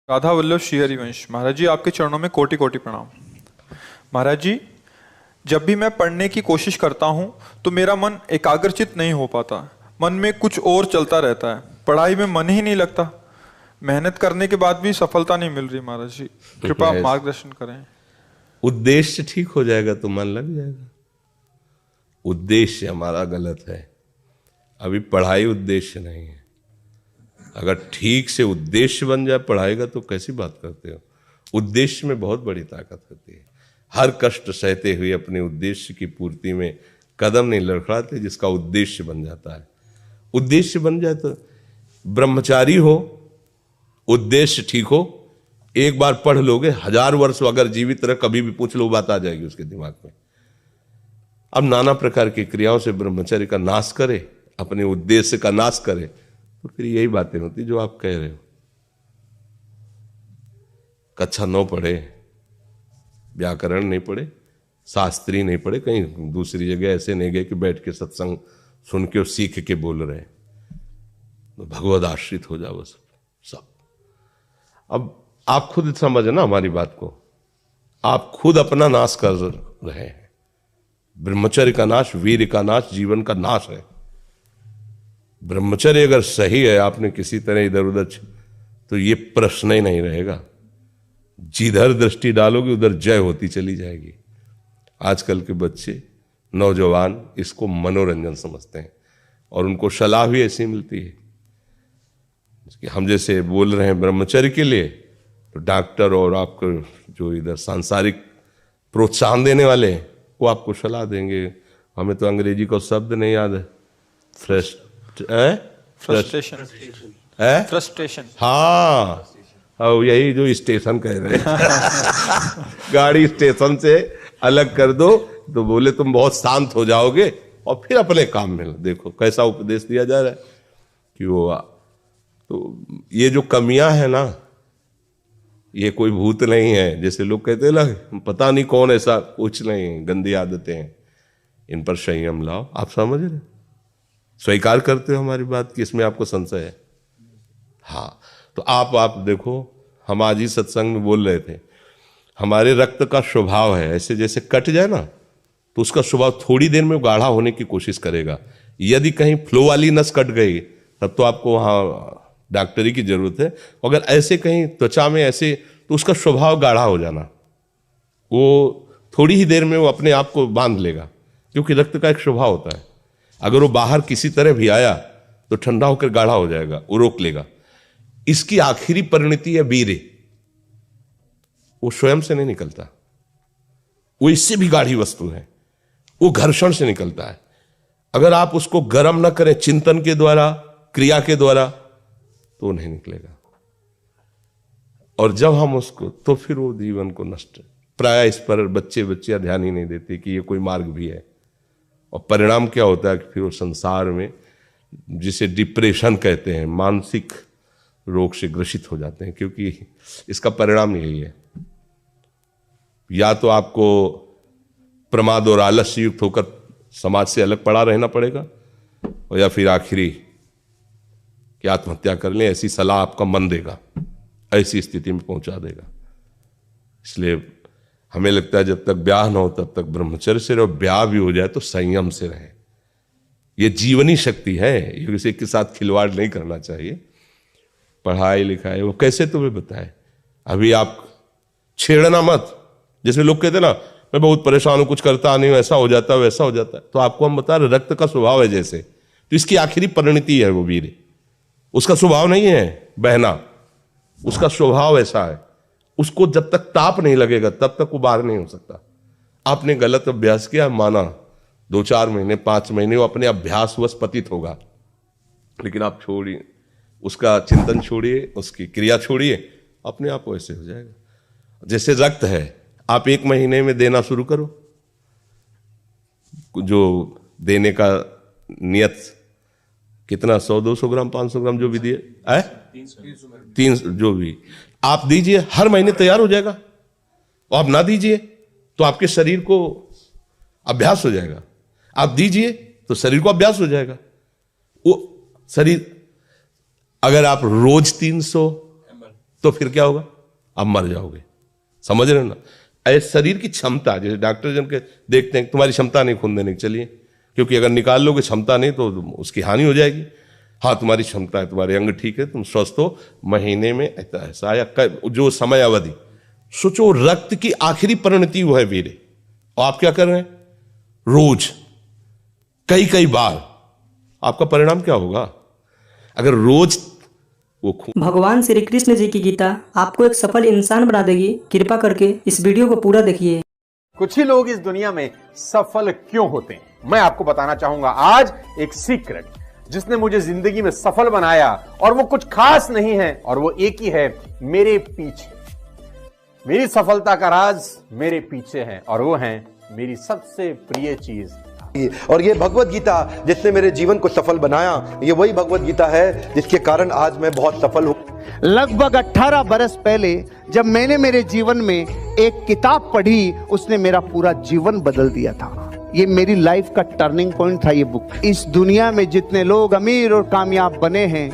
राधा वल्लभ श्री हरिवंश। महाराज जी, आपके चरणों में कोटि कोटि प्रणाम। महाराज जी, जब भी मैं पढ़ने की कोशिश करता हूँ तो मेरा मन एकाग्रचित नहीं हो पाता। मन में कुछ और चलता रहता है, पढ़ाई में मन ही नहीं लगता। मेहनत करने के बाद भी सफलता नहीं मिल रही। महाराज जी, कृपया आप मार्गदर्शन करें। उद्देश्य ठीक हो जाएगा तो मन लग जाएगा। उद्देश्य हमारा गलत है। अभी पढ़ाई उद्देश्य नहीं है। अगर ठीक से उद्देश्य बन जाए पढ़ाई का तो कैसी बात करते हो। उद्देश्य में बहुत बड़ी ताकत होती है। हर कष्ट सहते हुए अपने उद्देश्य की पूर्ति में कदम नहीं लड़खड़ाते, जिसका उद्देश्य बन जाता है। उद्देश्य बन जाए तो ब्रह्मचारी हो, उद्देश्य ठीक हो, एक बार पढ़ लोगे, 1000 वर्ष अगर जीवित रह कभी भी पूछ लो बात आ जाएगी उसके दिमाग में। अब नाना प्रकार की क्रियाओं से ब्रह्मचर्य का नाश करे, अपने उद्देश्य का नाश करे, तो फिर यही बातें होती जो आप कह रहे हो। कक्षा 9 पढ़े, व्याकरण नहीं पढ़े, शास्त्री नहीं पढ़े, कहीं दूसरी जगह ऐसे नहीं गए कि बैठ के सत्संग सुन के और सीख के बोल रहे हैं, तो भगवद आश्रित हो जाओ सब। अब आप खुद समझना हमारी बात को। आप खुद अपना नाश कर रहे हैं। ब्रह्मचर्य का नाश, वीर का नाश, जीवन का नाश है। ब्रह्मचर्य अगर सही है, आपने किसी तरह इधर उधर तो ये प्रश्न ही नहीं रहेगा। जिधर दृष्टि डालोगे उधर जय होती चली जाएगी। आजकल के बच्चे, नौजवान इसको मनोरंजन समझते हैं और उनको सलाह भी ऐसी मिलती है कि हम जैसे बोल रहे हैं ब्रह्मचर्य के लिए, तो डॉक्टर और आपको जो इधर सांसारिक प्रोत्साहन देने वाले हैं वो आपको सलाह देंगे। हमें तो अंग्रेजी का शब्द नहीं याद है। फ्रस्ट्रेशन। हाँ, और यही जो स्टेशन कह रहे हैं गाड़ी स्टेशन से अलग कर दो तो बोले तुम बहुत शांत हो जाओगे और फिर अपने काम में देखो कैसा उपदेश दिया जा रहा है कि वो। तो ये जो कमियां है ना, ये कोई भूत नहीं है जैसे लोग कहते हैं ना, पता नहीं कौन, ऐसा कुछ नहीं। गंदी आदतें हैं, इन पर संयम लाओ। आप समझ रहे, स्वीकार करते हो हमारी बात कि इसमें आपको संशय है? हाँ, तो आप देखो, हम आज ही सत्संग में बोल रहे थे, हमारे रक्त का स्वभाव है ऐसे, जैसे कट जाए ना तो उसका स्वभाव थोड़ी देर में गाढ़ा होने की कोशिश करेगा। यदि कहीं फ्लो वाली नस कट गई तब तो आपको वहाँ डॉक्टरी की जरूरत है। अगर ऐसे कहीं त्वचा में ऐसे, तो उसका स्वभाव गाढ़ा हो जाना, वो थोड़ी ही देर में वो अपने आप को बांध लेगा, क्योंकि रक्त का एक स्वभाव होता है। अगर वो बाहर किसी तरह भी आया तो ठंडा होकर गाढ़ा हो जाएगा, वो रोक लेगा। इसकी आखिरी परिणति है वीर्य। वो स्वयं से नहीं निकलता, वो इससे भी गाढ़ी वस्तु है, वो घर्षण से निकलता है। अगर आप उसको गर्म न करें चिंतन के द्वारा, क्रिया के द्वारा, तो नहीं निकलेगा। और जब हम उसको, तो फिर वो जीवन को नष्ट। प्राय इस पर बच्चियां ध्यान ही नहीं देते कि ये कोई मार्ग भी है। और परिणाम क्या होता है कि फिर वो संसार में, जिसे डिप्रेशन कहते हैं, मानसिक रोग से ग्रसित हो जाते हैं, क्योंकि इसका परिणाम यही है। या तो आपको प्रमाद और आलस्य युक्त होकर समाज से अलग पड़ा रहना पड़ेगा, और या फिर आखिरी कि आत्महत्या कर लें, ऐसी सलाह आपका मन देगा, ऐसी स्थिति में पहुंचा देगा। इसलिए हमें लगता है जब तक ब्याह न हो तब तक ब्रह्मचर्य से रहो, ब्याह भी हो जाए तो संयम से रहे। ये जीवनी शक्ति है, ये किसी के साथ खिलवाड़ नहीं करना चाहिए। पढ़ाई लिखाई वो कैसे तुम्हें बताए, अभी आप छेड़ना मत। जैसे लोग कहते ना, मैं बहुत परेशान हूं, कुछ करता नहीं हूं, ऐसा हो जाता है वैसा हो जाता है, तो आपको हम बता रहे रक्त का स्वभाव है जैसे, तो इसकी आखिरी परिणति है वो वीर। उसका स्वभाव नहीं है बहना, उसका स्वभाव ऐसा है। उसको जब तक ताप नहीं लगेगा तब तक वो बाहर नहीं हो सकता। आपने गलत अभ्यास किया, माना 2-4 महीने 5 महीने वो अपने अभ्यासवश पतित होगा, लेकिन आप छोड़िए, उसका चिंतन छोड़िए, उसकी क्रिया छोड़िए, अपने आप वैसे हो जाएगा। जैसे रक्त है, आप 1 महीने में देना शुरू करो, जो देने का नियत कितना, 100-200 ग्राम 500 ग्राम जो भी दिए, 300 जो भी आप दीजिए, हर महीने तैयार हो जाएगा। और आप ना दीजिए तो आपके शरीर को अभ्यास हो जाएगा, आप दीजिए तो शरीर को अभ्यास हो जाएगा। वो शरीर, अगर आप रोज 300 तो फिर क्या होगा? आप मर जाओगे। समझ रहे हो ना? ऐसे शरीर की क्षमता, जैसे डॉक्टर जन के देखते हैं तुम्हारी क्षमता नहीं खून देने की, चलिए, क्योंकि अगर निकाल लोगे क्षमता नहीं तो उसकी हानि हो जाएगी। हाँ तुम्हारी क्षमता है, तुम्हारे अंग ठीक है, तुम स्वस्थ हो, महीने में ऐसा या जो समय अवधि, सोचो रक्त की आखिरी परिणति वो है वीर्य, और आप क्या कर रहे हैं? रोज कई कई बार। आपका परिणाम क्या होगा? अगर रोज वो भगवान श्री कृष्ण जी की गीता आपको एक सफल इंसान बना देगी। कृपा करके इस वीडियो को पूरा देखिए। कुछ ही लोग इस दुनिया में सफल क्यों होते हैं, मैं आपको बताना चाहूंगा आज एक सीक्रेट जिसने मुझे जिंदगी में सफल बनाया, और वो कुछ खास नहीं है, और वो एक ही है, मेरे पीछे। मेरी सफलता का राज मेरे पीछे है, और वो है मेरी सबसे प्रिय चीज। और ये भगवत गीता जिसने मेरे जीवन को सफल बनाया, ये वही भगवत गीता है जिसके कारण आज मैं बहुत सफल हूँ। लगभग 18 बरस पहले जब मैंने मेरे जीवन में एक किताब पढ़ी, उसने मेरा पूरा जीवन बदल दिया था। ये मेरी लाइफ का टर्निंग पॉइंट था ये बुक। इस दुनिया में जितने लोग अमीर और कामयाब बने हैं,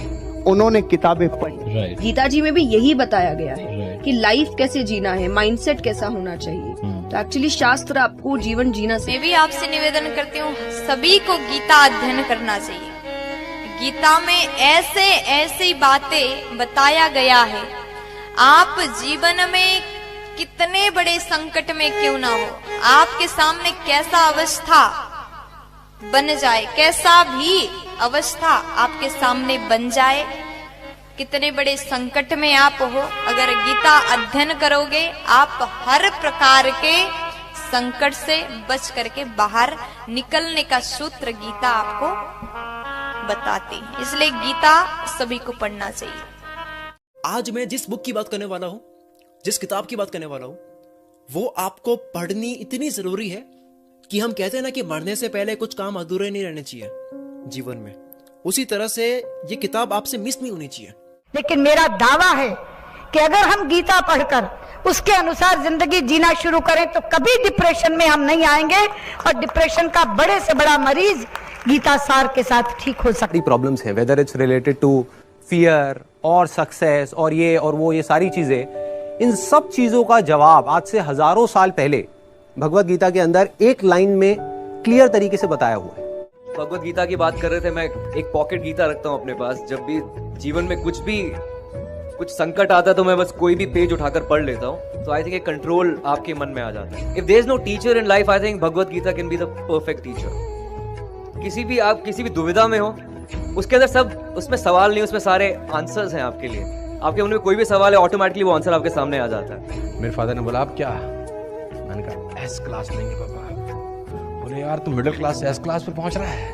उन्होंने किताबें पढ़ी। गीता जी में भी यही बताया गया है कि लाइफ कैसे जीना है, माइंडसेट कैसा होना चाहिए। तो एक्चुअली शास्त्र आपको जीवन जीना मैं भी आपसे निवेदन करती हूँ, सभी को गीता अध्ययन करना चाहिए। गीता में ऐसे ऐसी बातें बताया गया है, आप जीवन में कितने बड़े संकट में क्यों ना हो, आपके सामने कैसा अवस्था बन जाए, कैसा भी अवस्था आपके सामने बन जाए, कितने बड़े संकट में आप हो, अगर गीता अध्ययन करोगे आप हर प्रकार के संकट से बच करके बाहर निकलने का सूत्र गीता आपको बताती है। इसलिए गीता सभी को पढ़ना चाहिए। आज मैं जिस बुक की बात करने वाला हूं, जिस किताब की बात करने वाला हूं, वो आपको पढ़नी इतनी जरूरी है कि हम कहते हैं ना कि मरने से पहले कुछ काम अधूरे नहीं रहने चाहिए जीवन में, उसी तरह से ये किताब आपसे मिस नहीं होनी चाहिए। लेकिन मेरा दावा है कि अगर हम गीता पढ़कर उसके अनुसार जिंदगी जीना शुरू करें तो कभी डिप्रेशन में हम नहीं आएंगे, और डिप्रेशन का बड़े से बड़ा मरीज गीता सार के साथ ठीक हो सकती। प्रॉब्लम्स हैं, whether it's related to fear और सक्सेस और ये और वो, ये सारी चीजें, इन सब चीजों का जवाब आज से हजारों साल पहले भगवत गीता के अंदर एक लाइन में क्लियर तरीके से बताया हुआ है। भगवत गीता की बात कर रहे थे, मैं एक पॉकेट गीता रखता हूँ अपने पास। जब भी जीवन में कुछ संकट आता है तो मैं बस कोई भी पेज उठाकर पढ़ लेता हूँ, तो आई थिंक एक कंट्रोल आपके मन में आ जाता है। If there is no teacher in life, I think Bhagavad Gita can be the perfect teacher. आप किसी भी दुविधा में हो, उसके अंदर सब, उसमें सवाल नहीं, उसमें सारे आंसर्स हैं आपके लिए। आपके मन में कोई भी सवाल है, ऑटोमेटिकली वो आंसर आपके सामने आ जाता है। मेरे फादर ने बोला आप क्या? मैंने कहा एस क्लास लेंगे पापा। बोले यार तू मिडिल क्लास से एस क्लास पे पहुंच रहा है।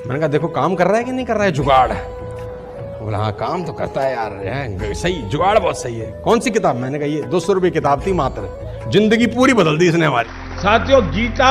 मैंने कहा देखो काम कर रहा है कि नहीं कर रहा है जुगाड़। बोला हाँ काम तो करता है यार, सही जुगाड़ बहुत सही है। कौन सी किताब? मैंने कहा ये 200 रुपये किताब थी मात्र, जिंदगी पूरी बदल दी इसने हमारी। साथियों, गीता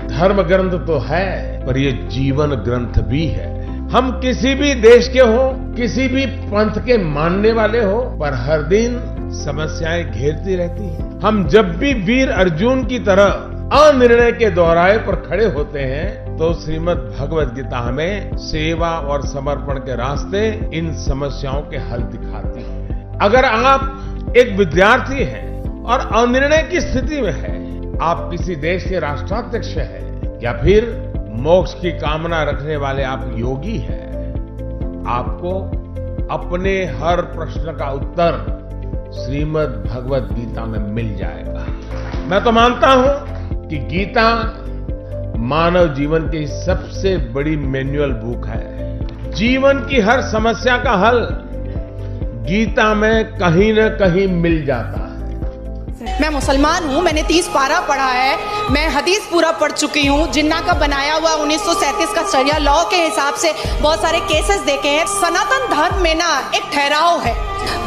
धर्म ग्रंथ तो है पर ये जीवन ग्रंथ भी है। हम किसी भी देश के हो, किसी भी पंथ के मानने वाले हो, पर हर दिन समस्याएं घेरती रहती हैं। हम जब भी वीर अर्जुन की तरह अनिर्णय के दोहराए पर खड़े होते हैं, तो श्रीमद् भगवत गीता हमें सेवा और समर्पण के रास्ते इन समस्याओं के हल दिखाती है। अगर आप एक विद्यार्थी हैं और अनिर्णय की स्थिति में है, आप किसी देश के राष्ट्राध्यक्ष हैं, या फिर मोक्ष की कामना रखने वाले आप योगी हैं, आपको अपने हर प्रश्न का उत्तर श्रीमद् भगवत गीता में मिल जाएगा। मैं तो मानता हूं कि गीता मानव जीवन की सबसे बड़ी मैनुअल बुक है। जीवन की हर समस्या का हल गीता में कहीं न कहीं मिल जाता है। मैं मुसलमान हूँ, मैंने 30 पारा पढ़ा है, मैं हदीस पूरा पढ़ चुकी हूँ। जिन्ना का बनाया हुआ 1937 का शरिया लॉ के हिसाब से बहुत सारे केसेस देखे हैं। सनातन धर्म में ना एक ठहराव है।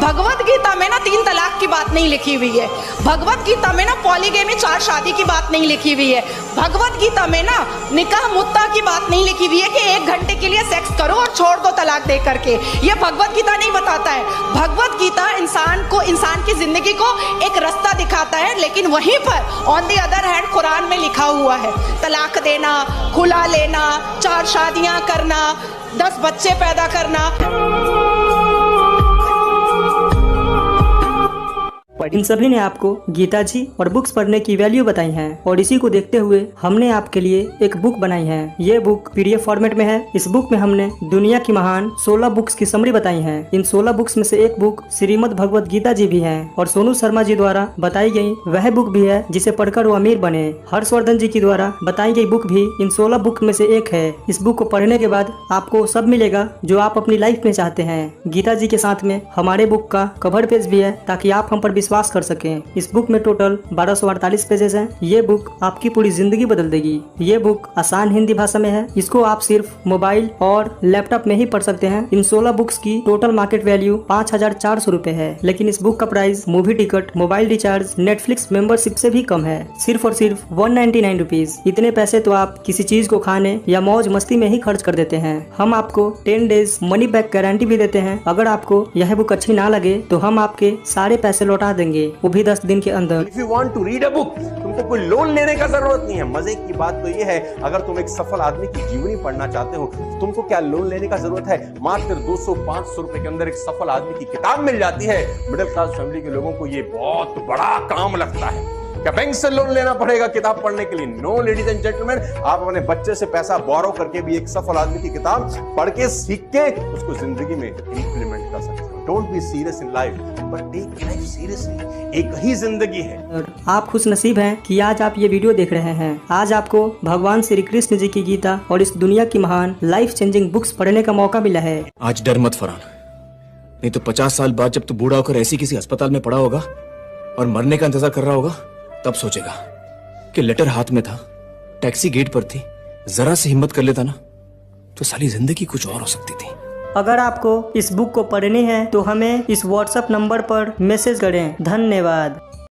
भगवत गीता में ना 3 तलाक की बात नहीं लिखी हुई है। भगवत गीता में ना पॉलीगेमी 4 शादी की बात नहीं लिखी हुई है। भगवत गीता में ना निकाह मुत्ता की बात नहीं लिखी हुई है कि 1 घंटे के लिए सेक्स करो और छोड़ दो तलाक दे करके। ये भगवत गीता नहीं बताता है। भगवत गीता इंसान की जिंदगी को एक रास्ता दिखाता है, लेकिन वहीं पर on the other hand Quran में लिखा हुआ है तलाक देना, खुला लेना, 4 शादियां करना, 10 बच्चे पैदा करना। पढ़ी। इन सभी ने आपको गीता जी और बुक्स पढ़ने की वैल्यू बताई है और इसी को देखते हुए हमने आपके लिए एक बुक बनाई है। ये बुक PDF फॉर्मेट में है। इस बुक में हमने दुनिया की महान 16 बुक्स की समरी बताई है। इन 16 बुक्स में से एक बुक श्रीमद् भगवत गीता जी भी है और सोनू शर्मा जी द्वारा बताई गई वह बुक भी है जिसे पढ़कर वो अमीर बने। हर्षवर्धन जी की द्वारा बताई गई बुक भी इन 16 बुक में से एक है। इस बुक को पढ़ने के बाद आपको सब मिलेगा जो आप अपनी लाइफ में चाहते हैं। गीता जी के साथ में हमारे बुक का कवर पेज भी है ताकि आप हम पर विश्वास कर सकें। इस बुक में टोटल 1248 पेजेस हैं। ये बुक आपकी पूरी जिंदगी बदल देगी। ये बुक आसान हिंदी भाषा में है। इसको आप सिर्फ मोबाइल और लैपटॉप में ही पढ़ सकते हैं। इन 16 बुक्स की टोटल मार्केट वैल्यू 5400 रुपए है, लेकिन इस बुक का price movie ticket, mobile recharge, Netflix membership से भी कम है। सिर्फ और सिर्फ 199 रुपीज। इतने पैसे तो आप किसी चीज को खाने या मौज मस्ती में ही खर्च कर देते हैं। हम आपको 10 डेज मनी बैक गारंटी भी देते हैं। अगर आपको यह बुक अच्छी ना लगे तो हम आपके सारे पैसे लौटा देंगे, वो भी 10 दिन के अंदर। If you want to read a book, तुमको कोई लोन लेने का जरूरत नहीं है। मजे की बात तो ये है, अगर तुम एक सफल आदमी की जीवनी पढ़ना चाहते हो तो तुमको क्या लोन लेने का जरूरत है। मात्र 200-500 रुपए के अंदर एक सफल आदमी की किताब मिल जाती है। मिडिल क्लास फैमिली के लोगों को ये बहुत बड़ा काम लगता है। क्या बैंक से लोन लेना पड़ेगा किताब पढ़ने के लिए? नो लेडीज एंड जेंटलमैन, आप अपने बच्चे से पैसा बोरो करके भी एक सफल आदमी की किताब पढ़ के सीख के उसको जिंदगी में इंप्लीमेंट कर सकते हो। Don't be serious in life but take life seriously. एक ही जिंदगी है। आप खुश नसीब हैं कि आज आप ये वीडियो देख रहे हैं। आज आपको भगवान श्री कृष्ण जी की गीता और इस दुनिया की महान लाइफ चेंजिंग बुक्स पढ़ने का मौका मिला है। आज डर मत फरहान, नहीं तो 50 साल बाद जब तू बूढ़ा होकर ऐसी किसी अस्पताल में पड़ा होगा और मरने का इंतजार कर रहा होगा, तब सोचेगा कि लेटर हाथ में था, टैक्सी गेट पर थी, जरा से हिम्मत कर लेता ना तो साली जिंदगी कुछ और हो सकती थी। अगर आपको इस बुक को पढ़नी है तो हमें इस WhatsApp नंबर पर मैसेज करें। धन्यवाद।